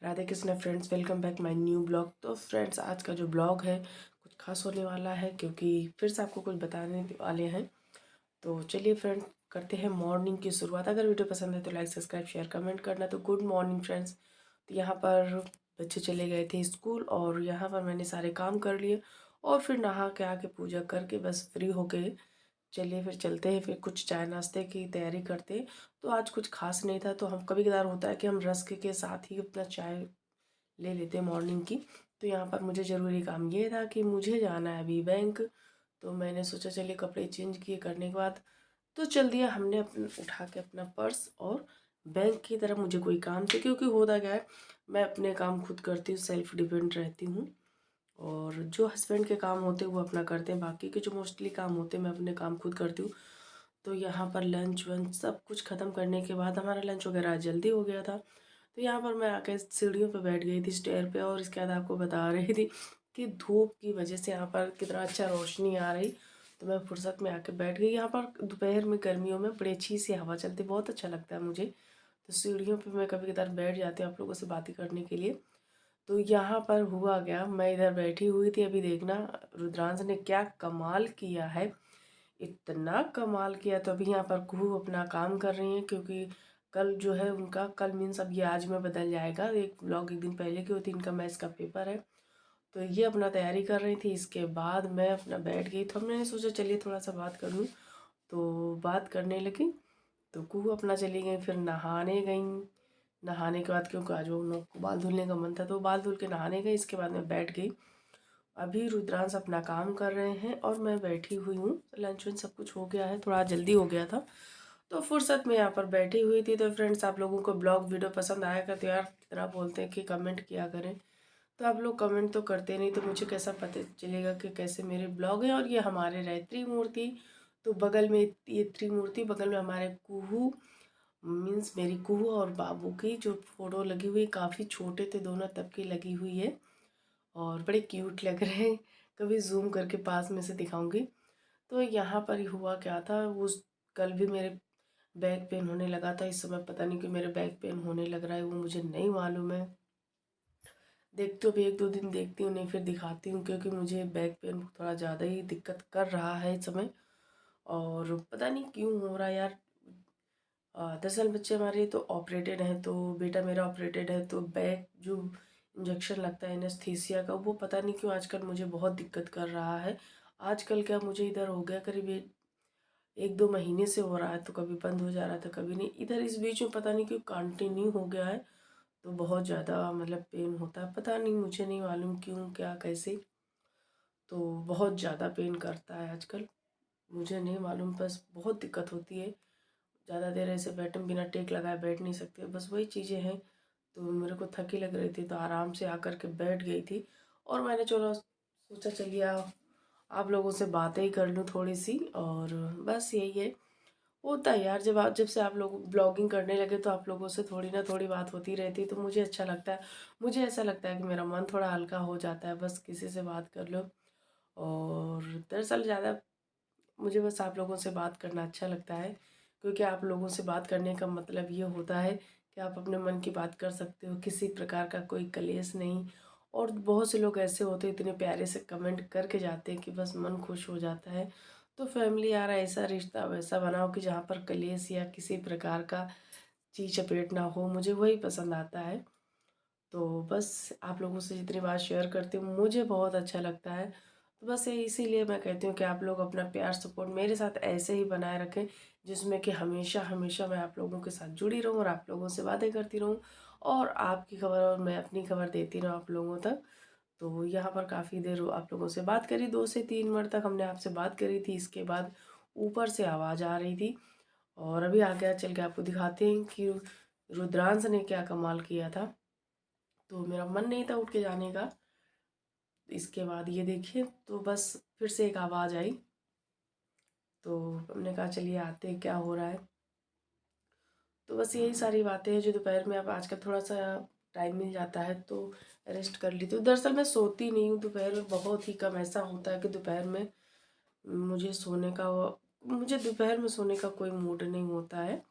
Radhe Krishna friends, welcome back my new blog. तो friends, आज का जो ब्लॉग है कुछ खास होने वाला है क्योंकि फिर से आपको कुछ बताने वाले हैं। तो चलिए फ्रेंड्स, करते हैं मॉर्निंग की शुरुआत। अगर वीडियो पसंद है तो लाइक सब्सक्राइब शेयर कमेंट करना। तो गुड मॉर्निंग फ्रेंड्स। तो यहाँ पर बच्चे चले गए थे स्कूल और यहाँ पर मैंने सारे काम कर लिए और फिर नहा के आके पूजा करके बस फ्री हो गए। चलिए फिर चलते हैं, फिर कुछ चाय नाश्ते की तैयारी करते हैं। तो आज कुछ खास नहीं था, तो हम कभी कदार होता है कि हम रस्क के साथ ही अपना चाय ले लेते हैं मॉर्निंग की। तो यहाँ पर मुझे ज़रूरी काम ये था कि मुझे जाना है अभी बैंक। तो मैंने सोचा चलिए कपड़े चेंज किए करने के बाद तो चल दिया हमने उठा के अपना पर्स और बैंक की तरफ। मुझे कोई काम थे क्योंकि होता क्या है, मैं अपने काम खुद करती हूँ, सेल्फ डिपेंड रहती हूँ। और जो हस्बैंड के काम होते हैं वो अपना करते हैं, बाकी के जो मोस्टली काम होते हैं मैं अपने काम खुद करती हूँ। तो यहाँ पर लंच वंच सब कुछ ख़त्म करने के बाद हमारा लंच वगैरह जल्दी हो गया था। तो यहाँ पर मैं आके सीढ़ियों पे बैठ गई थी, स्टेयर पे, और इसके बाद आपको बता रही थी कि धूप की वजह से यहाँ पर कितना अच्छा रोशनी आ रही। तो मैं फुर्सत में आके बैठ गई। यहाँ पर दोपहर में गर्मियों में बड़ी अच्छी सी हवा चलती, बहुत अच्छा लगता है मुझे। तो सीढ़ियों पे मैं कभी कभार बैठ जाती हूँ आप लोगों से बातें करने के लिए। तो यहाँ पर हुआ क्या, मैं इधर बैठी हुई थी, अभी देखना रुद्रांश ने क्या कमाल किया है, इतना कमाल किया। तो अभी यहाँ पर कुहू अपना काम कर रही हैं क्योंकि कल जो है उनका, कल मीन्स अब ये आज में बदल जाएगा, एक व्लॉग एक दिन पहले की होती, इनका मैथ्स का पेपर है। तो ये अपना तैयारी कर रही थी। इसके बाद मैं अपना बैठ गई, तो हमने सोचा चलिए थोड़ा सा बात कर लूँ। तो बात करने लगी तो कुहू अपना चली गई, फिर नहाने गई। नहाने के बाद क्योंकि आज वो लोग को बाल धुलने का मन था तो बाल धुल के नहाने गई। इसके बाद मैं बैठ गई। अभी रुद्रांश अपना काम कर रहे हैं और मैं बैठी हुई हूँ। लंच वंच सब कुछ हो गया है, थोड़ा जल्दी हो गया था तो फुर्सत में यहाँ पर बैठी हुई थी। तो फ्रेंड्स, आप लोगों को ब्लॉग वीडियो पसंद आएगा तो यार कितना बोलते हैं कि कमेंट किया करें। तो आप लोग कमेंट तो करते नहीं, तो मुझे कैसा पता चलेगा कि कैसे मेरे ब्लॉग हैं। और ये हमारे रहे त्रिमूर्ति। तो बगल में ये त्रिमूर्ति, बगल में हमारे कुहू, मीन्स मेरी कुहू और बाबू की जो फ़ोटो लगी हुई, काफ़ी छोटे थे दोनों तब की लगी हुई है और बड़े क्यूट लग रहे हैं। कभी जूम करके पास में से दिखाऊंगी। तो यहाँ पर ही हुआ क्या था, उस कल भी मेरे बैक पेन होने लगा था। इस समय पता नहीं कि मेरे बैक पेन होने लग रहा है, वो मुझे नहीं मालूम है। देखती हूँ अभी एक दो दिन देखती हूँ, नहीं फिर दिखाती हूँ क्योंकि मुझे बैक पेन थोड़ा ज़्यादा ही दिक्कत कर रहा है इस समय। और पता नहीं क्यों हो रहा है यार। 10 साल बच्चे हमारे तो ऑपरेटेड हैं, तो बेटा मेरा ऑपरेटेड है, तो बैक जो इंजेक्शन लगता है एनेस्थीसिया का, वो पता नहीं क्यों आजकल मुझे बहुत दिक्कत कर रहा है। आजकल क्या मुझे इधर हो गया करीब एक दो महीने से हो रहा है, तो कभी बंद हो जा रहा था कभी नहीं। इधर इस बीच में पता नहीं क्यों कंटिन्यू हो गया है, तो बहुत ज़्यादा मतलब पेन होता है। पता नहीं, मुझे नहीं मालूम क्यों क्या कैसे, तो बहुत ज़्यादा पेन करता है आजकल। मुझे नहीं मालूम, बस बहुत दिक्कत होती है। ज़्यादा देर ऐसे बैठे बिना टेक लगाए बैठ नहीं सकते, बस वही चीज़ें हैं। तो मेरे को थकी लग रही थी तो आराम से आकर के बैठ गई थी। और मैंने चलो सोचा चलिए आप लोगों से बातें ही कर लूँ थोड़ी सी। और बस यही है, होता है यार, जब से आप लोग ब्लॉगिंग करने लगे तो आप लोगों से थोड़ी ना थोड़ी बात होती रहती है, तो मुझे अच्छा लगता है। मुझे ऐसा लगता है कि मेरा मन थोड़ा हल्का हो जाता है, बस किसी से बात कर लो। और दरअसल ज़्यादा मुझे बस आप लोगों से बात करना अच्छा लगता है क्योंकि आप लोगों से बात करने का मतलब ये होता है कि आप अपने मन की बात कर सकते हो, किसी प्रकार का कोई कलेश नहीं। और बहुत से लोग ऐसे होते हैं इतने प्यारे से कमेंट करके जाते हैं कि बस मन खुश हो जाता है। तो फैमिली यार, ऐसा रिश्ता वैसा बनाओ कि जहाँ पर कलेश या किसी प्रकार का चीज चपेट ना हो, मुझे वही पसंद आता है। तो बस आप लोगों से जितनी बात शेयर करती हूँ मुझे बहुत अच्छा लगता है। तो बस ये इसीलिए मैं कहती हूँ कि आप लोग अपना प्यार सपोर्ट मेरे साथ ऐसे ही बनाए रखें, जिसमें कि हमेशा हमेशा मैं आप लोगों के साथ जुड़ी रहूँ और आप लोगों से बातें करती रहूँ और आपकी खबर और मैं अपनी खबर देती रहूँ आप लोगों तक। तो यहाँ पर काफ़ी देर आप लोगों से बात करी, 2 से 3 मिनट तक हमने आपसे बात करी थी। इसके बाद ऊपर से आवाज़ आ रही थी और अभी आगे चल के आपको दिखाते हैं कि रुद्रांश ने क्या कमाल किया था। तो मेरा मन नहीं था उठ के जाने का। इसके बाद ये देखिए, तो बस फिर से एक आवाज़ आई, तो हमने कहा चलिए आते हैं क्या हो रहा है। तो बस यही सारी बातें हैं जो दोपहर में अब आजकल थोड़ा सा टाइम मिल जाता है तो रेस्ट कर ली। तो दरअसल मैं सोती नहीं हूँ दोपहर में, बहुत ही कम ऐसा होता है कि दोपहर में मुझे दोपहर में सोने का कोई मूड नहीं होता है।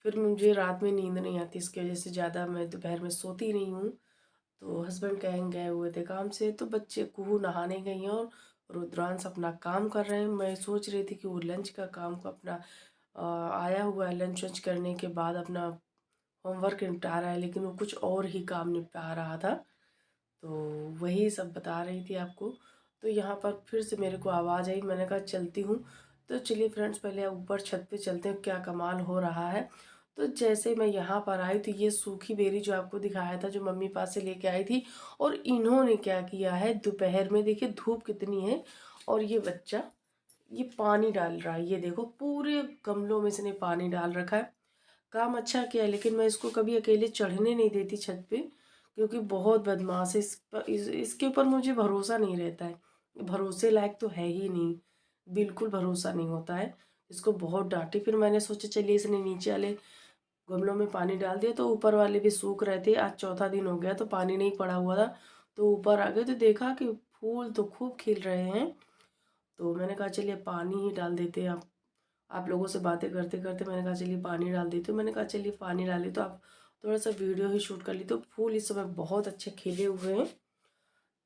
फिर मुझे रात में नींद नहीं आती, इसकी वजह से ज़्यादा मैं दोपहर में सोती नहीं हूँ। तो हस्बैंड कहीं गए हुए थे काम से, तो बच्चे कुहू नहाने गई हैं और रुद्रांश अपना काम कर रहे हैं। मैं सोच रही थी कि वो लंच का काम को अपना आया हुआ है, लंच वंच करने के बाद अपना होमवर्क निपटा रहा है, लेकिन वो कुछ और ही काम निपटा रहा था। तो वही सब बता रही थी आपको। तो यहाँ पर फिर से मेरे को आवाज़ आई, मैंने कहा चलती हूँ। तो चलिए फ्रेंड्स, पहले ऊपर छत पे चलते हैं, क्या कमाल हो रहा है। तो जैसे मैं यहाँ पर आई तो ये सूखी बेरी जो आपको दिखाया था, जो मम्मी पास से लेके आई थी, और इन्होंने क्या किया है, दोपहर में देखिए धूप कितनी है, और ये बच्चा ये पानी डाल रहा है। ये देखो पूरे गमलों में इसने पानी डाल रखा है। काम अच्छा किया है, लेकिन मैं इसको कभी अकेले चढ़ने नहीं देती छत पे, क्योंकि बहुत बदमाश है। इसके ऊपर मुझे भरोसा नहीं रहता है, भरोसे लायक तो है ही नहीं, बिल्कुल भरोसा नहीं होता है। इसको बहुत डांटी, फिर मैंने सोचा चलिए इसने नीचे वाले गमलों में पानी डाल दिया, तो ऊपर वाले भी सूख रहे थे। आज चौथा दिन हो गया तो पानी नहीं पड़ा हुआ था, तो ऊपर आ गए तो देखा कि फूल तो खूब खिल रहे हैं। तो मैंने कहा चलिए पानी ही डाल देते हैं। आप लोगों से बातें करते करते मैंने कहा चलिए पानी डाल देती हूँ। मैंने कहा चलिए पानी डाली तो आप थोड़ा सा वीडियो ही शूट कर ली। तो फूल इस समय बहुत अच्छे खिले हुए हैं।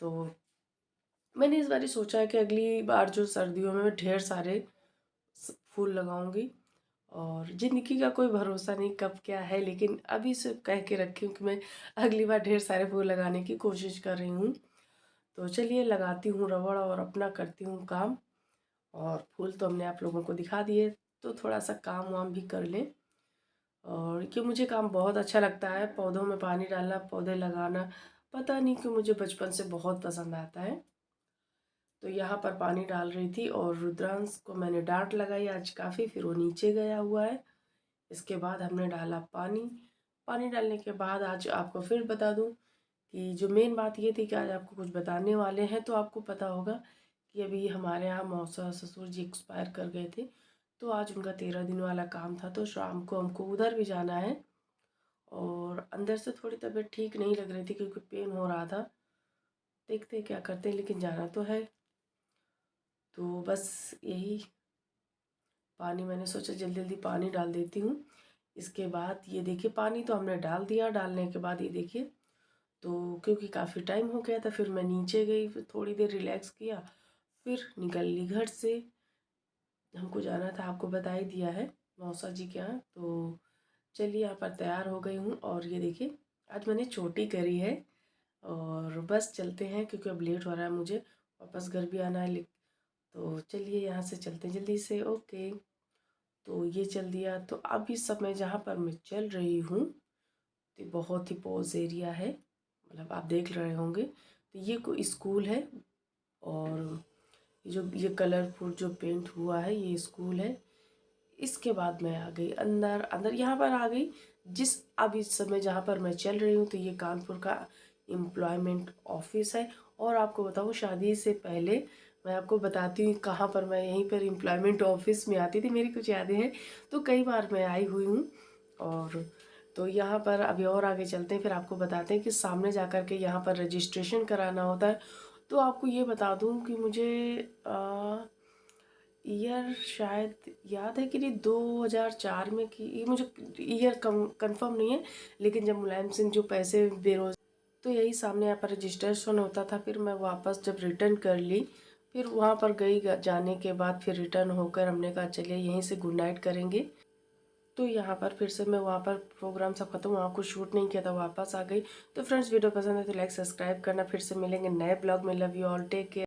तो मैंने इस बार सोचा है कि अगली बार जो सर्दियों में मैं ढेर सारे फूल लगाऊंगी। और ज़िंदगी का कोई भरोसा नहीं कब क्या है, लेकिन अभी से कह के रखी हूँ कि मैं अगली बार ढेर सारे फूल लगाने की कोशिश कर रही हूँ। तो चलिए लगाती हूँ रबड़ और अपना करती हूँ काम। और फूल तो हमने आप लोगों को दिखा दिए, तो थोड़ा सा काम वाम भी कर लें। और कि मुझे काम बहुत अच्छा लगता है, पौधों में पानी डालना, पौधे लगाना, पता नहीं क्यों मुझे बचपन से बहुत पसंद आता है। तो यहाँ पर पानी डाल रही थी और रुद्रांश को मैंने डांट लगाई आज काफ़ी, फिर वो नीचे गया हुआ है। इसके बाद हमने डाला पानी। पानी डालने के बाद आज आपको फिर बता दूं कि जो मेन बात ये थी कि आज आपको कुछ बताने वाले हैं। तो आपको पता होगा कि अभी हमारे यहाँ मौसा ससुर जी एक्सपायर कर गए थे, तो आज उनका 13 दिन वाला काम था, तो शाम को हमको उधर भी जाना है। और अंदर से थोड़ी तबीयत ठीक नहीं लग रही थी, क्योंकि पेन हो रहा था। देखते हैं क्या करते हैं, लेकिन जाना तो है। तो बस यही पानी मैंने सोचा जल्दी जल्दी पानी डाल देती हूँ। इसके बाद ये देखिए पानी तो हमने डाल दिया। डालने के बाद ये देखिए, तो क्योंकि काफ़ी टाइम हो गया था, फिर मैं नीचे गई, फिर थोड़ी देर रिलैक्स किया, फिर निकल ली घर से। हमको जाना था, आपको बता ही दिया है, मौसा जी के यहाँ। तो चलिए यहाँ पर तैयार हो गई हूँ, और ये देखिए आज मैंने चोटी करी है। और बस चलते हैं, क्योंकि अब लेट हो रहा है, मुझे वापस घर भी आना है। तो चलिए यहाँ से चलते हैं जल्दी से। ओके, तो ये चल दिया। तो अब इस समय जहाँ पर मैं चल रही हूँ, तो बहुत ही पॉज एरिया है, मतलब आप देख रहे होंगे। तो ये कोई स्कूल है, और ये कलरफुल जो पेंट हुआ है ये स्कूल है। इसके बाद मैं आ गई अंदर। अंदर यहाँ पर आ गई, अब इस समय जहाँ पर मैं चल रही हूँ, तो ये कानपुर का एम्प्लॉयमेंट ऑफिस है। और आपको बताऊँ, शादी से पहले मैं आपको बताती हूँ कहाँ पर मैं यहीं पर एम्प्लॉयमेंट ऑफिस में आती थी, मेरी कुछ यादें हैं। तो कई बार मैं आई हुई हूँ। और तो यहाँ पर अभी और आगे चलते हैं, फिर आपको बताते हैं कि सामने जा कर के यहाँ पर रजिस्ट्रेशन कराना होता है। तो आपको ये बता दूँ कि मुझे ईयर शायद याद है कि नहीं, 2004 में की, ये मुझे ईयर कंफर्म नहीं है। लेकिन जब मुलायम सिंह जो पैसे बेरोज, तो यही सामने यहाँ पर रजिस्ट्रेशन होता था। फिर मैं वापस जब रिटर्न कर ली, फिर वहाँ पर गई, जाने के बाद फिर रिटर्न होकर हमने कहा चलिए यहीं से गुड नाइट करेंगे। तो यहाँ पर फिर से मैं वहाँ पर प्रोग्राम सब खत्म, वहाँ कुछ शूट नहीं किया था, वापस आ गई। तो फ्रेंड्स, वीडियो पसंद है तो लाइक सब्सक्राइब करना। फिर से मिलेंगे नए ब्लॉग में। Love you all, take care.